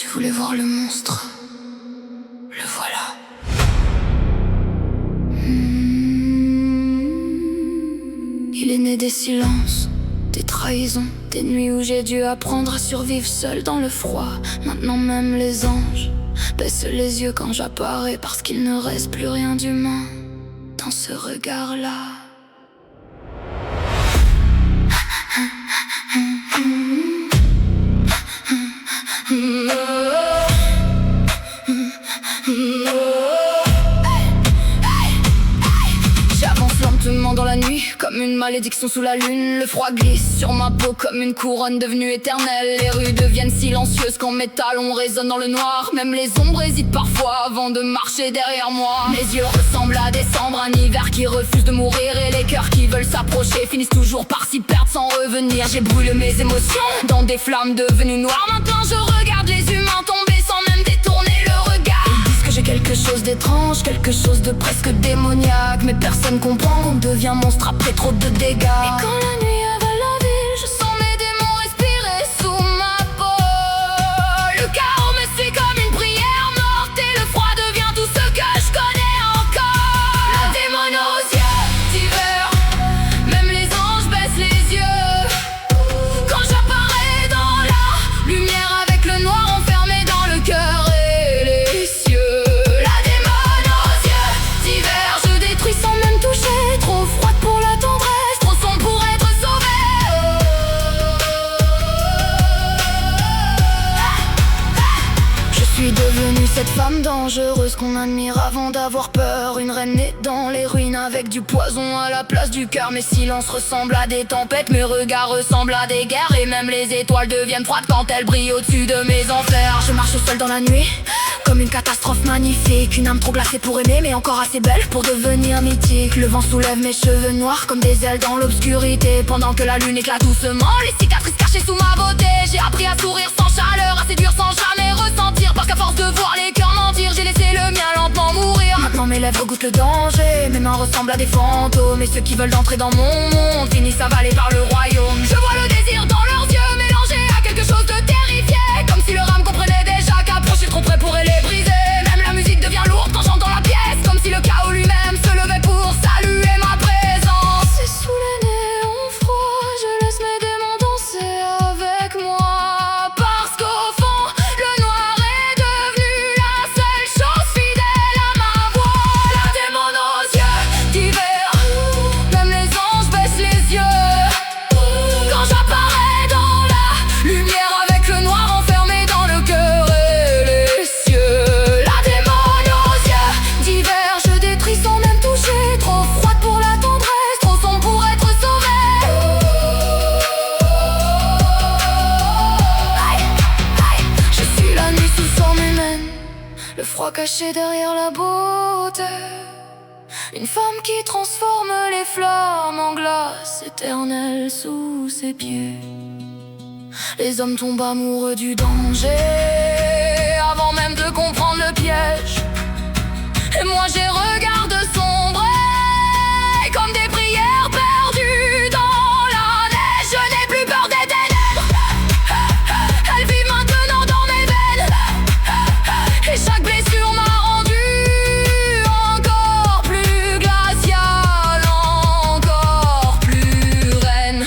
Tu voulais voir le monstre, le voilà. Il est né des silences, des trahisons, des nuits où j'ai dû apprendre à survivre seul dans le froid. Maintenant même les anges baissent les yeux quand j'apparais, parce qu'il ne reste plus rien d'humain dans ce regard-là. J'avance lentement dans la nuit, comme une malédiction sous la lune. Le froid glisse sur ma peau comme une couronne devenue éternelle. Les rues deviennent silencieuses quand mes talons résonnent dans le noir. Même les ombres hésitent parfois avant de marcher derrière moi. Mes yeux ressemblent à décembre, un hiver qui refuse de mourir. Et les cœurs qui veulent s'approcher finissent toujours par s'y perdre sans revenir. J'ai brûlé mes émotions dans des flammes devenues noires. Maintenant je regarde les humains tomber sans même détourner le regard. Ils disent que j'ai quelque chose d'étrange, quelque chose de presque démoniaque. Mais personne comprend qu'on devient monstre après trop de dégâts. Et quand la nuit avale la ville, je sens mes démons respirer sous ma peau. Le chaos me suit comme une prière morte, et le froid devient tout ce que je connais encore. La démon aux yeux d'hiver, même les anges baissent les yeux. Quand j'apparais dans la lumière avec le noir enfermé dans le cœur et les cieux. La démon aux yeux d'hiver, je détruis sans même toucher. Trop froide pour la tendresse, trop sombre pour être sauvée. Je suis devenue cette femme dangereuse qu'on admire avant d'avoir peur. Une reine née dans les ruines avec du poison à la place du cœur. Mes silences ressemblent à des tempêtes, mes regards ressemblent à des guerres. Et même les étoiles deviennent froides quand elles brillent au-dessus de mes enfers. Je marche seule dans la nuit, comme une catastrophe magnifique. Une âme trop glacée pour aimer, mais encore assez belle pour devenir mythique. Le vent soulève mes cheveux noirs comme des ailes dans l'obscurité, pendant que la lune éclate doucement, les cicatrices cachées sous ma beauté. J'ai appris à sourire sans chaleur, à séduire sans jamais ressentir, parce qu'à force de voir les cœurs mentir, j'ai laissé le mien lentement mourir. Maintenant mes lèvres goûtent le danger, mes mains ressemblent à des fantômes. Et ceux qui veulent entrer dans mon monde finissent avalés par le royaume. Je vois le désir dans leurs yeux mélangé à quelque chose de terrifié, comme si leur âme comprenait déjà qu'approcher trop près pourrait les briser. Même la musique devient lourde quand j'entends la pièce, comme si le chaos lui-même se levait pour saluer ma présence. Et sous les néons froids, je laisse mes démons danser avec moi, parce qu'au fond, le noir est devenu la seule chose fidèle à ma voix. La démon aux yeux d'hiver, même les anges baissent les yeux. Quand j'apparais dans la lumière avec le noir enfermé dans le cœur et les cieux. La démon aux yeux d'hiver, je détruis sans même toucher. Trop froide pour la tendresse, trop sombre pour être sauvée. Aïe, aïe. Je suis la nuit sous son hymen, le froid caché derrière la beauté. Une femme qui transforme les flammes en glace éternelle sous ses pieds. Les hommes tombent amoureux du danger avant même de comprendre le piège. Et moi j'ai regarde sombrer comme des prières perdues dans la neige. Je n'ai plus peur des ténèbres, elles vivent maintenant dans mes veines. Et chaque blessure m'a rendu encore plus glaciale, encore plus reine.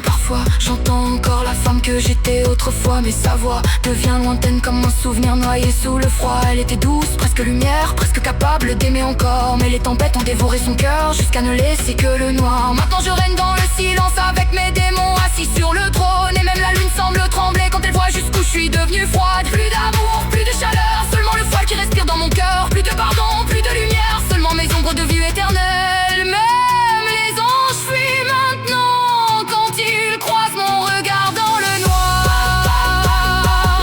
Parfois j'entends encore la femme que j'étais autrefois, mais sa voix devient lointaine comme un souvenir noyé sous le froid. Elle était douce, presque lumière, presque capable d'aimer encore. Mais les tempêtes ont dévoré son cœur jusqu'à ne laisser que le noir. Maintenant je règne dans le silence avec mes démons assis sur le trône. Et même la lune semble trembler quand elle voit jusqu'où je suis devenue froide. Plus d'amour, plus de chaleur, seulement le froid qui respire dans mon cœur. Plus de pardon, plus de lumière, seulement mes ombres de vue éternelle. Même les anges fuient maintenant quand ils croisent mon regard dans le noir.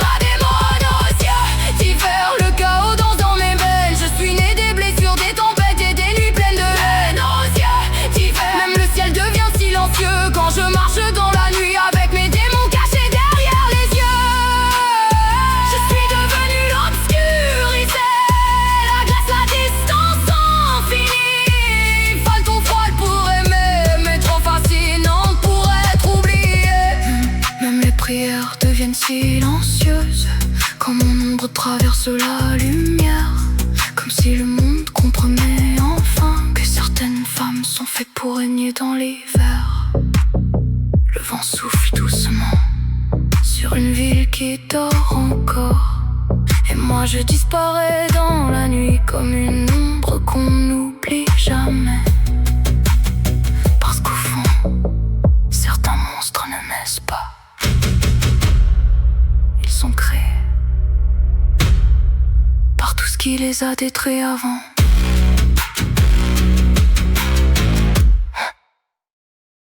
La démon aux yeux d'hiver, le chaos danse dans mes veines. Je suis né des blessures, des tempêtes et des nuits pleines de haine. Aux yeux d'hiver, même le ciel devient silencieux quand je marche dans la nuit avec mes démons cachés derrière les yeux. Je suis devenu l'obscurité, la glace, la distance infinie. Folle ton folle pour aimer, mais trop fascinante pour être oubliée. Même les prières deviennent traverse la lumière, comme si le monde comprenait enfin que certaines femmes sont faites pour régner dans l'hiver. Le vent souffle doucement sur une ville qui dort encore, et moi je disparais dans la nuit comme une ombre qu'on n'oublie jamais. Parce qu'au fond, certains monstres ne naissent pas, ils sont créés par tout ce qui les a détruits avant.